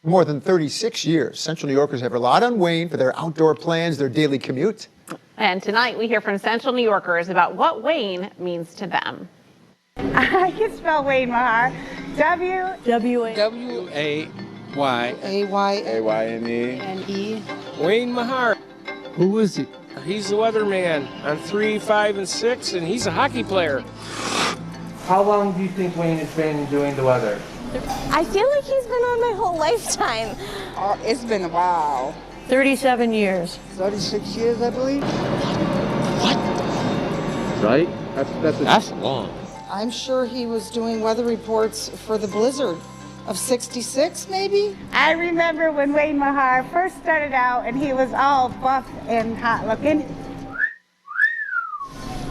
More than 36 years, Central New Yorkers have relied on Wayne for their outdoor plans, their daily commute. And tonight we hear from Central New Yorkers about what Wayne means to them. I can spell Wayne, Mahar. W-A-Y-A-Y-N-E. Wayne Mahar. Who is he? He's the weatherman on 3, 5, and 6, and he's a hockey player. How long do you think Wayne has been doing the weather? I feel like he's been on my whole lifetime. Oh, it's been a while. 37 years. 36 years, I believe. Right? That's long. I'm sure he was doing weather reports for the blizzard of '66, maybe? I remember when Wayne Mahar first started out and he was all buff and hot looking.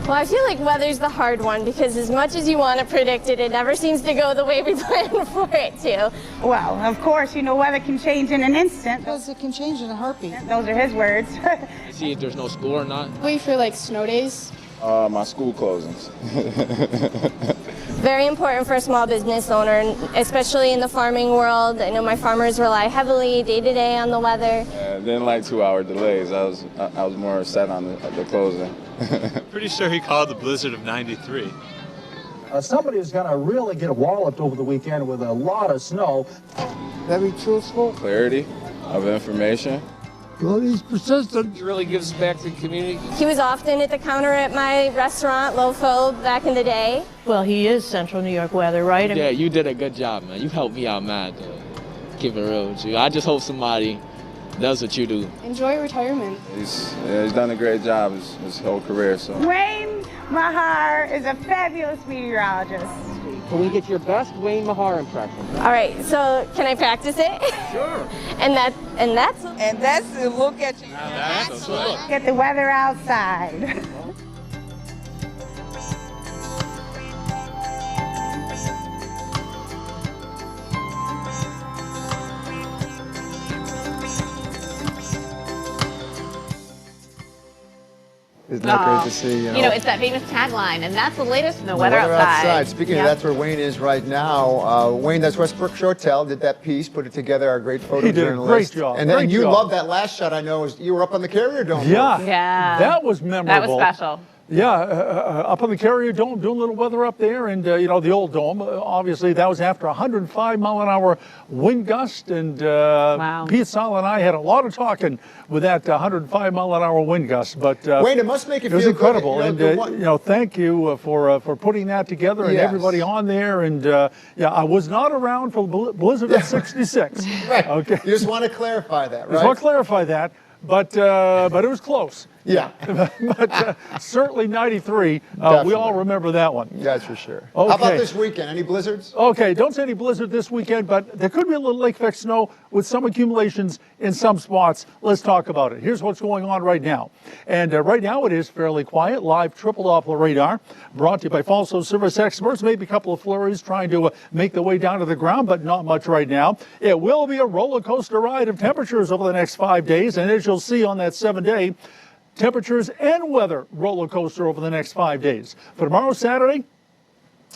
Well, I feel like weather's the hard one because as much as you want to predict it, it never seems to go the way we plan for it to. Well, of course, you know, weather can change in an instant. Because it can change in a heartbeat. Those are his words. See if there's no school or not. Wait for like snow days. My school closings. Very important for a small business owner, especially in the farming world. I know my farmers rely heavily day to day on the weather. Didn't like 2-hour delays. I was more set on the closing. Pretty sure he called the blizzard of '93. Somebody is going to really get walloped over the weekend with a lot of snow. Very truthful. Clarity of information. Well, he's persistent. He really gives back to the community. He was often at the counter at my restaurant, Lofo, back in the day. Well, he is Central New York weather, right? Yeah, you did a good job, man. You helped me out, man. To keep it real with you. I just hope somebody does what you do. Enjoy retirement. He's done a great job his whole career. So Wayne Mahar is a fabulous meteorologist. Can we get your best Wayne Mahar impression? All right, so can I practice it? Sure. And that's And that's the look at you. That's a look. Get the weather outside. Isn't that great to see? You know, it's that famous tagline, and that's the latest in the weather outside. Speaking of, that's where Wayne is right now. Wayne, that's Westbrook Shortell, did that piece, put it together, our great photojournalist. He did a great job. And then great you job. loved that last shot, I know, you were up on the Carrier Dome. Yeah, Yeah. that was memorable. That was special. Yeah, up on the Carrier Dome, doing a little weather up there, and you know, the old dome. Obviously, that was after 105-mile-an-hour wind gust, and Wow. Pete Sala and I had a lot of talking with that 105-mile-an-hour wind gust. But Wayne, it must make you it was feel incredible, good. and you know, thank you for putting that together and Yes. everybody on there. And yeah, I was not around for the blizzard of '66. Right. Okay. You just want to clarify that, right? Just want to clarify that, but it was close. Yeah. But certainly '93, we Definitely. all remember that one. That's for sure. Okay. How about this weekend? Any blizzards? Okay, don't say any blizzard this weekend, but there could be a little lake effect snow with some accumulations in some spots. Let's talk about it. Here's what's going on right now. And right now it is fairly quiet. Live triple Doppler radar brought to you by Falso Service Experts. Maybe a couple of flurries trying to make their way down to the ground, but not much right now. It will be a roller coaster ride of temperatures over the next 5 days. And as you'll see on that 7-day, temperatures and weather roller coaster over the next 5 days. For tomorrow, Saturday,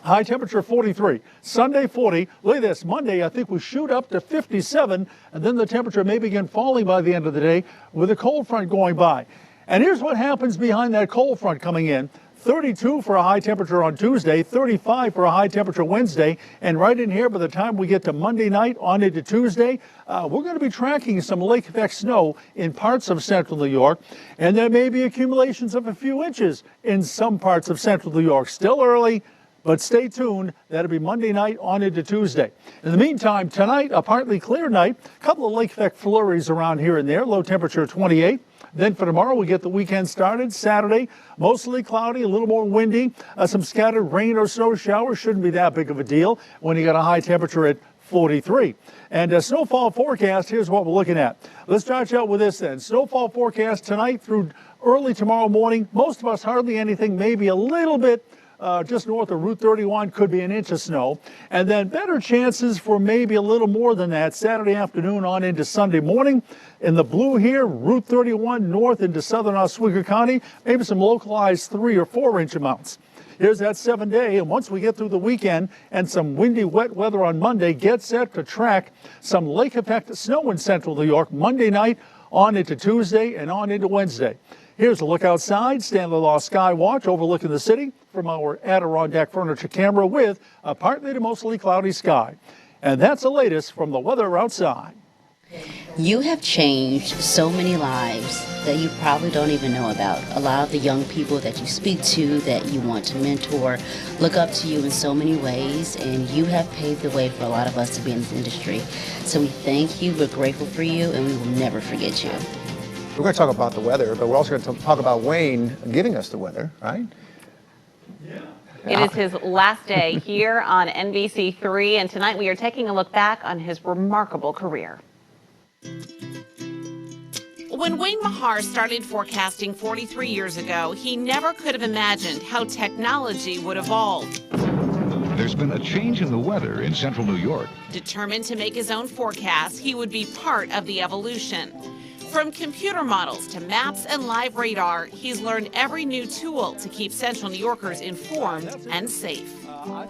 high temperature 43. Sunday 40. Look at this. Monday, I think we shoot up to 57, and then the temperature may begin falling by the end of the day with a cold front going by. And here's what happens behind that cold front coming in. 32 for a high temperature on Tuesday, 35 for a high temperature Wednesday, and right in here by the time we get to Monday night on into Tuesday, we're going to be tracking some lake effect snow in parts of central New York, and there may be accumulations of a few inches in some parts of central New York. Still early, but stay tuned. That'll be Monday night on into Tuesday. In the meantime, tonight, a partly clear night, a couple of lake effect flurries around here and there, low temperature 28. Then for tomorrow, we get the weekend started. Saturday, mostly cloudy, a little more windy. Some scattered rain or snow showers. Shouldn't be that big of a deal when you got a high temperature at 43. And a snowfall forecast, here's what we're looking at. Let's start you out with this then. Snowfall forecast tonight through early tomorrow morning. Most of us hardly anything, maybe a little bit just north of Route 31, could be an inch of snow. And then better chances for maybe a little more than that Saturday afternoon on into Sunday morning. In the blue here, Route 31 north into southern Oswego County, maybe some localized 3 or 4 inch amounts. Here's that 7-day, and once we get through the weekend and some windy, wet weather on Monday, get set to track some lake effect snow in central New York Monday night on into Tuesday and on into Wednesday. Here's a look outside, Stanley Law Sky Watch overlooking the city from our Adirondack furniture camera with a partly to mostly cloudy sky. And that's the latest from the weather outside. You have changed so many lives that you probably don't even know about. A lot of the young people that you speak to, that you want to mentor, look up to you in so many ways, and you have paved the way for a lot of us to be in this industry. So we thank you, we're grateful for you, and we will never forget you. We're going to talk about the weather, but we're also going to talk about Wayne giving us the weather, right? It is his last day here on NBC3, and tonight we are taking a look back on his remarkable career. When Wayne Mahar started forecasting 43 years ago, he never could have imagined how technology would evolve. There's been a change in the weather in central New York. Determined to make his own forecasts, he would be part of the evolution. From computer models to maps and live radar, he's learned every new tool to keep Central New Yorkers informed and safe.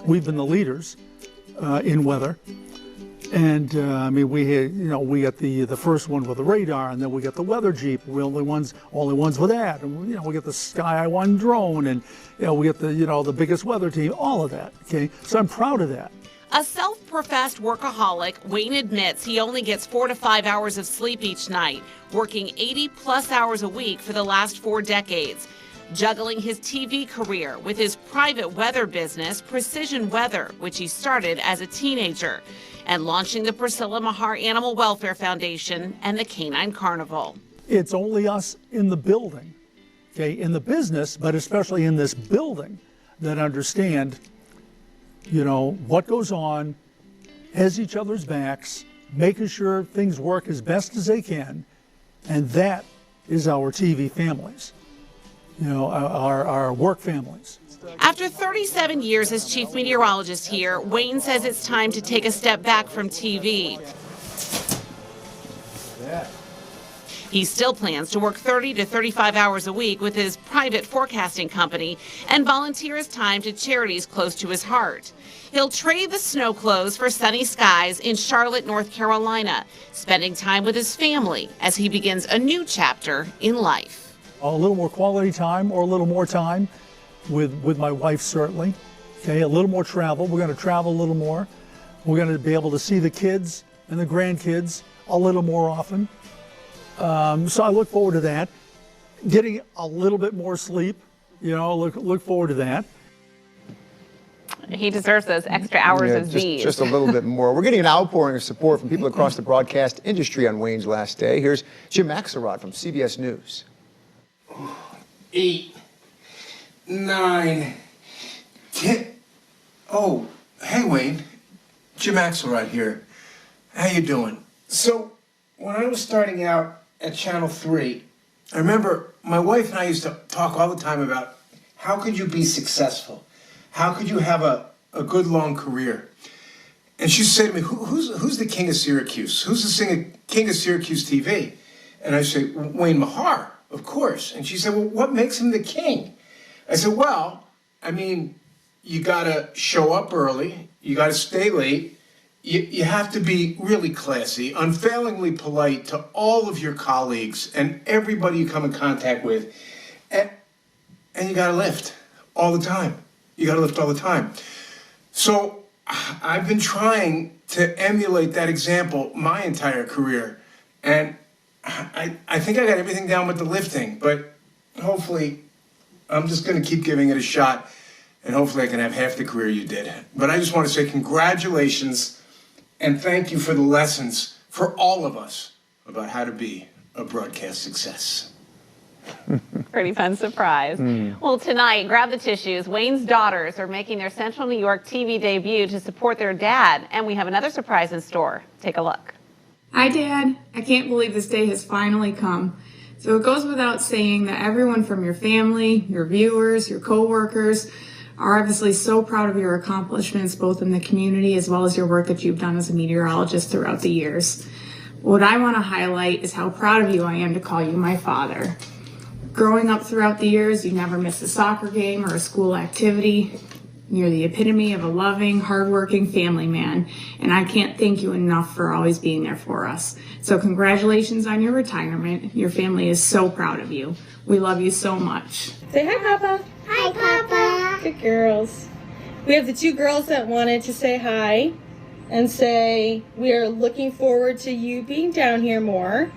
We've been the leaders in weather. And I mean, we got the first one with the radar, and then we got the weather Jeep. We're only ones with that. And we got the Sky One drone, and we got the biggest weather team. All of that. Okay, so I'm proud of that. A self-professed workaholic, Wayne admits he only gets 4 to 5 hours of sleep each night, working 80-plus hours a week for the last 4 decades, juggling his TV career with his private weather business, Precision Weather, which he started as a teenager, and launching the Priscilla Mahar Animal Welfare Foundation and the Canine Carnival. It's only us in the building, okay, in the business, but especially in this building, that understand what goes on, has each other's backs, making sure things work as best as they can, and that is our TV families, our work families. After 37 years as chief meteorologist here, Wayne says it's time to take a step back from TV. He still plans to work 30 to 35 hours a week with his private forecasting company and volunteer his time to charities close to his heart. He'll trade the snow clothes for sunny skies in Charlotte, North Carolina, spending time with his family as he begins a new chapter in life. A little more quality time, or a little more time with my wife, certainly. Okay, a little more travel. We're going to travel a little more. We're going to be able to see the kids and the grandkids a little more often. So I look forward to that. Getting a little bit more sleep, look forward to that. He deserves those extra hours of Z's. Just a little bit more. We're getting an outpouring of support from people across the broadcast industry on Wayne's last day. Here's Jim Axelrod from CBS News. 8, 9, 10. Oh, hey Wayne, Jim Axelrod here. How you doing? So, when I was starting out at Channel 3, I remember my wife and I used to talk all the time about how could you be successful? How could you have a good long career? And she said to me, who's the king of Syracuse? Who's the king of Syracuse TV? And I say, Wayne Mahar, of course. And she said, well, what makes him the king? I said, well, I mean, you gotta show up early, you gotta stay late, you have to be really classy, unfailingly polite to all of your colleagues and everybody you come in contact with, and you gotta lift all the time. You gotta lift all the time. So I've been trying to emulate that example my entire career, and I think I got everything down with the lifting, but hopefully I'm just gonna keep giving it a shot, and hopefully I can have half the career you did. But I just want to say congratulations and thank you for the lessons for all of us about how to be a broadcast success. Pretty fun surprise. Well, tonight, grab the tissues. Wayne's daughters are making their Central New York TV debut to support their dad, and we have another surprise in store. Take a look. Hi, Dad. I can't believe this day has finally come. So it goes without saying that everyone from your family, your viewers, your co-workers are obviously so proud of your accomplishments, both in the community as well as your work that you've done as a meteorologist throughout the years. What I want to highlight is how proud of you I am to call you my father. Growing up throughout the years, you never missed a soccer game or a school activity. You're the epitome of a loving, hardworking family man, and I can't thank you enough for always being there for us. So congratulations on your retirement. Your family is so proud of you. We love you so much. Say hi, Papa. Hi, Papa. Good girls. We have the two girls that wanted to say hi and say we are looking forward to you being down here more.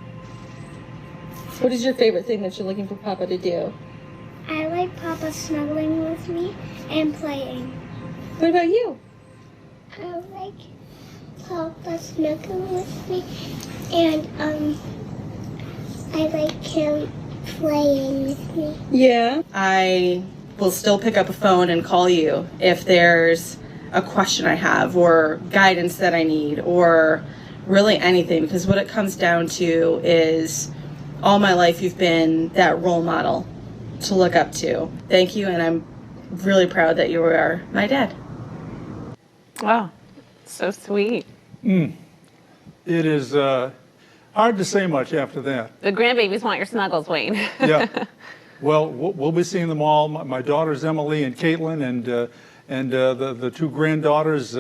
What is your favorite thing that you're looking for Papa to do? I like Papa snuggling with me and playing. What about you? I like Papa snuggling with me and I like him playing with me. Yeah. I will still pick up a phone and call you if there's a question I have or guidance that I need or really anything, because what it comes down to is all my life you've been that role model to look up to. Thank you, and I'm really proud that you are my dad. Wow, so sweet. It is hard to say much after that. The grandbabies want your snuggles, Wayne. Yeah. Well, we'll be seeing them all. My daughters, Emily and Caitlin, and the two granddaughters,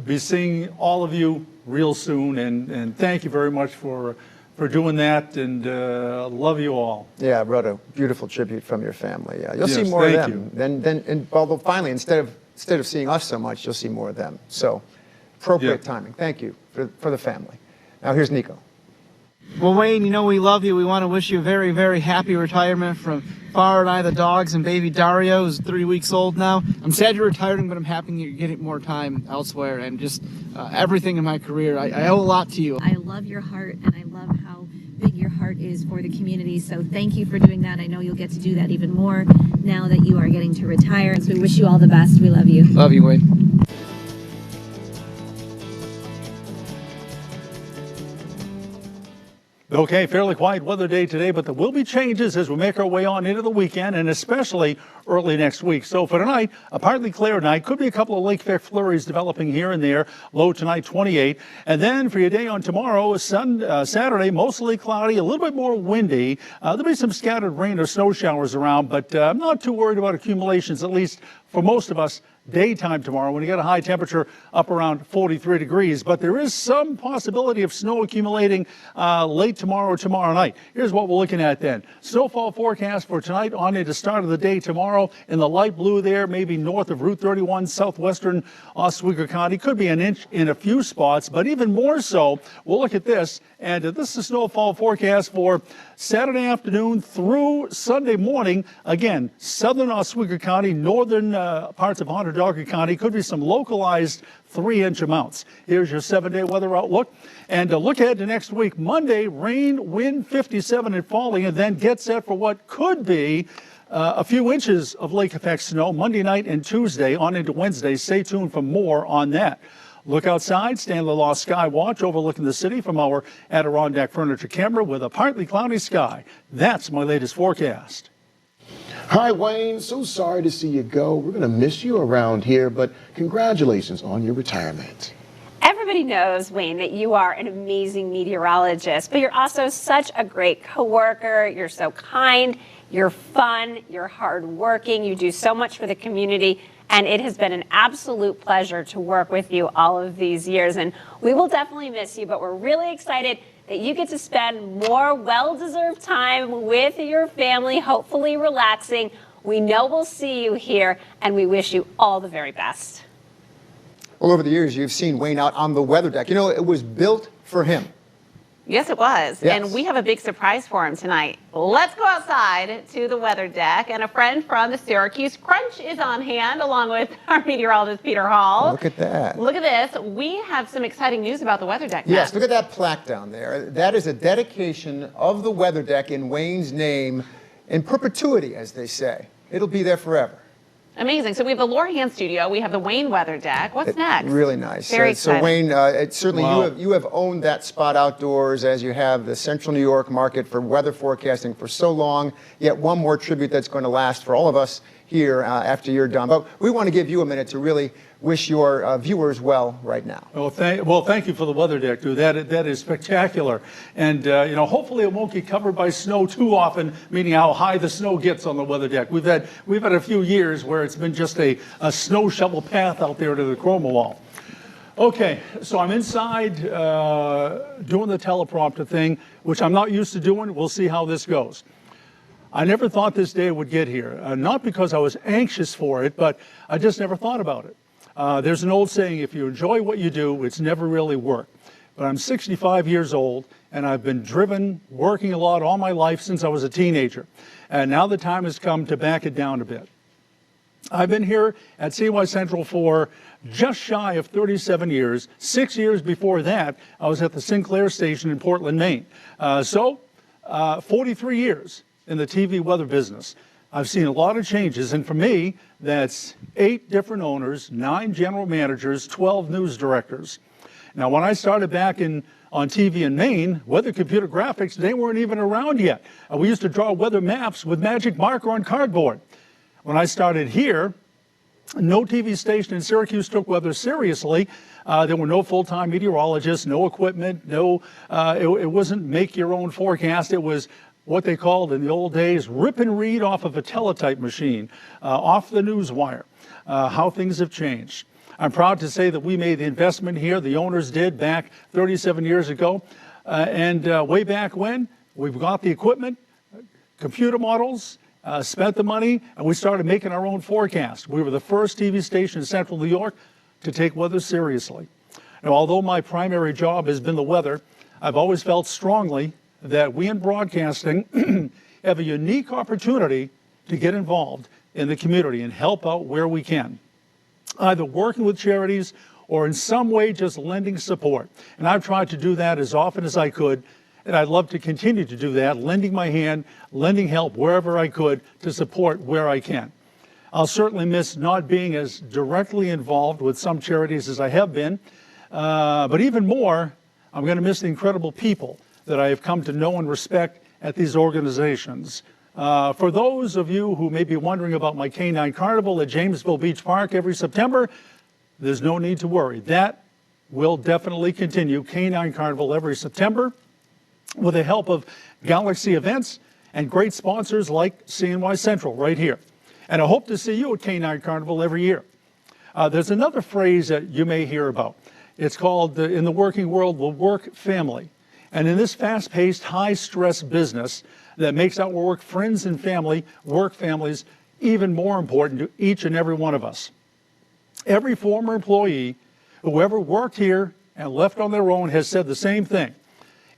be seeing all of you real soon. And thank you very much for doing that, and love you all. Yeah, I wrote a beautiful tribute from your family. You'll see Yes, more of thank them. Then, although finally, instead of seeing us so much, you'll see more of them. So, appropriate timing. Thank you for the family. Now here's Nico. Well, Wayne, you know we love you. We want to wish you a very, very happy retirement from Farah and I, the dogs, and baby Dario, who's 3 weeks old now. I'm sad you're retiring, but I'm happy you're getting more time elsewhere and just everything in my career. I owe a lot to you. I love your heart, and I love how big your heart is for the community. So thank you for doing that. I know you'll get to do that even more now that you are getting to retire. So we wish you all the best. We love you. Love you, Wayne. Okay, fairly quiet weather day today, but there will be changes as we make our way on into the weekend, and especially early next week. So for tonight, a partly clear night. Could be a couple of lake effect flurries developing here and there. Low tonight, 28. And then for your day on tomorrow, Saturday, mostly cloudy, a little bit more windy. There'll be some scattered rain or snow showers around, but I'm not too worried about accumulations, at least for most of us. Daytime tomorrow when you get a high temperature up around 43 degrees, but there is some possibility of snow accumulating late tomorrow night. Here's what we're looking at then. Snowfall forecast for tonight on into start of the day tomorrow in the light blue there, maybe north of Route 31, southwestern Oswego County. Could be an inch in a few spots, but even more so, we'll look at this. And this is a snowfall forecast for Saturday afternoon through Sunday morning. Again, southern Oswego County, northern parts of Onondaga County. Could be some localized 3-inch amounts. Here's your 7-day weather outlook. And look ahead to next week. Monday, rain, wind 57 and falling, and then get set for what could be a few inches of lake effect snow Monday night and Tuesday on into Wednesday. Stay tuned for more on that. Look outside, Stanley Law Sky Watch overlooking the city from our Adirondack furniture camera with a partly cloudy sky. That's my latest forecast. Hi, Wayne. So sorry to see you go. We're going to miss you around here, but congratulations on your retirement. Everybody knows, Wayne, that you are an amazing meteorologist, but you're also such a great coworker. You're so kind, you're fun, you're hardworking, you do so much for the community. And it has been an absolute pleasure to work with you all of these years. And we will definitely miss you, but we're really excited that you get to spend more well-deserved time with your family, hopefully relaxing. We know we'll see you here, and we wish you all the very best. Well, over the years, you've seen Wayne out on the weather deck. You know, it was built for him. Yes, it was. Yes. And we have a big surprise for him tonight. Let's go outside to the weather deck. And a friend from the Syracuse Crunch is on hand, along with our meteorologist, Peter Hall. Look at that. Look at this. We have some exciting news about the weather deck. Yes, Matt. look at that plaque down there. That is a dedication of the weather deck in Wayne's name in perpetuity, as they say. It'll be there forever. Amazing. So we have the Lorahan studio. We have the Wayne weather deck. What's next? Really nice. Very so Wayne, certainly Wow. you have owned that spot outdoors as you have the Central New York market for weather forecasting for so long. Yet one more tribute that's going to last for all of us here after you're done. But we want to give you a minute to really wish your viewers well right now. Well, thank you for the weather deck, dude. That is spectacular. And, hopefully it won't get covered by snow too often, meaning how high the snow gets on the weather deck. We've had a few years where it's been just a snow shovel path out there to the chroma wall. Okay, so I'm inside doing the teleprompter thing, which I'm not used to doing. We'll see how this goes. I never thought this day would get here, not because I was anxious for it, but I just never thought about it. There's an old saying, if you enjoy what you do, it's never really work. But I'm 65 years old, and I've been working a lot all my life since I was a teenager. And now the time has come to back it down a bit. I've been here at CY Central for just shy of 37 years. 6 years before that, I was at the Sinclair station in Portland, Maine. 43 years in the TV weather business. I've seen a lot of changes, and for me, that's 8 different owners, 9 general managers, 12 news directors. Now, when I started back on TV in Maine, weather computer graphics, they weren't even around yet. We used to draw weather maps with magic marker on cardboard. When I started here, no TV station in Syracuse took weather seriously. There were no full-time meteorologists, no equipment, it wasn't make your own forecast. It was what they called in the old days, rip and read off of a teletype machine, off the news wire, how things have changed. I'm proud to say that we made the investment here, the owners did back 37 years ago, and way back when, we've got the equipment, computer models, spent the money, and we started making our own forecast. We were the first TV station in Central New York to take weather seriously. Now, although my primary job has been the weather, I've always felt strongly that we in broadcasting have a unique opportunity to get involved in the community and help out where we can, either working with charities or in some way just lending support. And I've tried to do that as often as I could, and I'd love to continue to do that, lending my hand, lending help wherever I could to support where I can. I'll certainly miss not being as directly involved with some charities as I have been, but even more, I'm going to miss the incredible people that I have come to know and respect at these organizations. For those of you who may be wondering about my Canine Carnival at Jamesville Beach Park every September, there's no need to worry. That will definitely continue. Canine Carnival every September with the help of Galaxy Events and great sponsors like CNY Central right here. And I hope to see you at Canine Carnival every year. There's another phrase that you may hear about. It's called, in the working world, the work family. And in this fast-paced, high-stress business that makes our work friends and family, work families, even more important to each and every one of us. Every former employee who ever worked here and left on their own has said the same thing.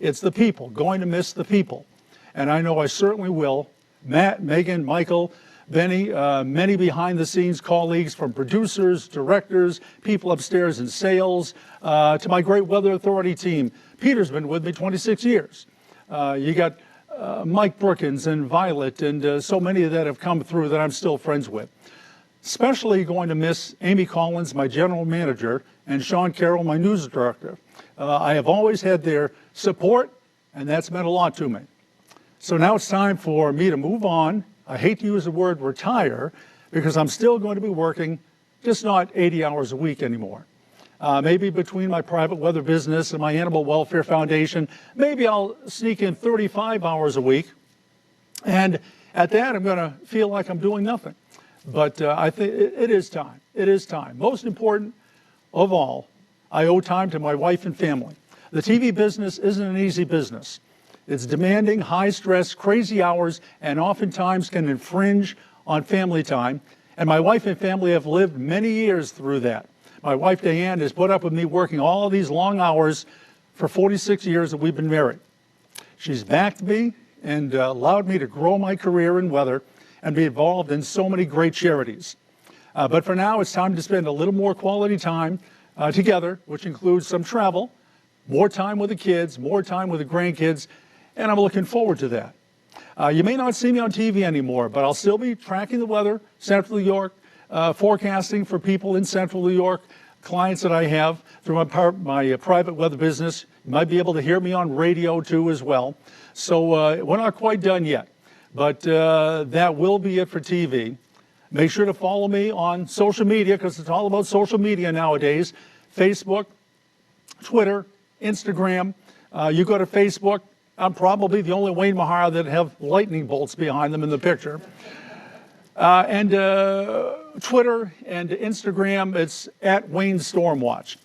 It's the people, going to miss the people. And I know I certainly will. Matt, Megan, Michael, Benny, many behind-the-scenes colleagues from producers, directors, people upstairs in sales, to my great Weather Authority team. Peter's been with me 26 years. You got Mike Brookins and Violet and so many that have come through that I'm still friends with. Especially going to miss Amy Collins, my general manager, and Sean Carroll, my news director. I have always had their support, and that's meant a lot to me. So now it's time for me to move on. I hate to use the word retire because I'm still going to be working, just not 80 hours a week anymore. Maybe between my private weather business and my animal welfare foundation, maybe I'll sneak in 35 hours a week. And at that, I'm going to feel like I'm doing nothing. But I think it is time. It is time. Most important of all, I owe time to my wife and family. The TV business isn't an easy business. It's demanding, high-stress, crazy hours, and oftentimes can infringe on family time. And my wife and family have lived many years through that. My wife, Diane, has put up with me working all these long hours for 46 years that we've been married. She's backed me and allowed me to grow my career in weather and be involved in so many great charities. But for now, it's time to spend a little more quality time together, which includes some travel, more time with the kids, more time with the grandkids, and I'm looking forward to that. You may not see me on TV anymore, but I'll still be tracking the weather, Central New York, forecasting for people in Central New York, clients that I have through my private weather business. You might be able to hear me on radio too as well. So we're not quite done yet, but that will be it for TV. Make sure to follow me on social media, because it's all about social media nowadays. Facebook, Twitter, Instagram. You go to Facebook, I'm probably the only Wayne Mahar that have lightning bolts behind them in the picture. And Twitter and Instagram, it's at Wayne Stormwatch.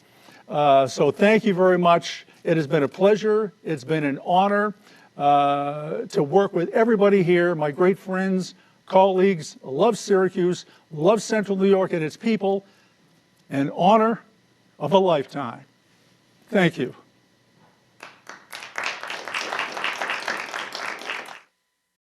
So thank you very much. It has been a pleasure. It's been an honor to work with everybody here, my great friends, colleagues. Love Syracuse, love Central New York and its people. An honor of a lifetime. Thank you.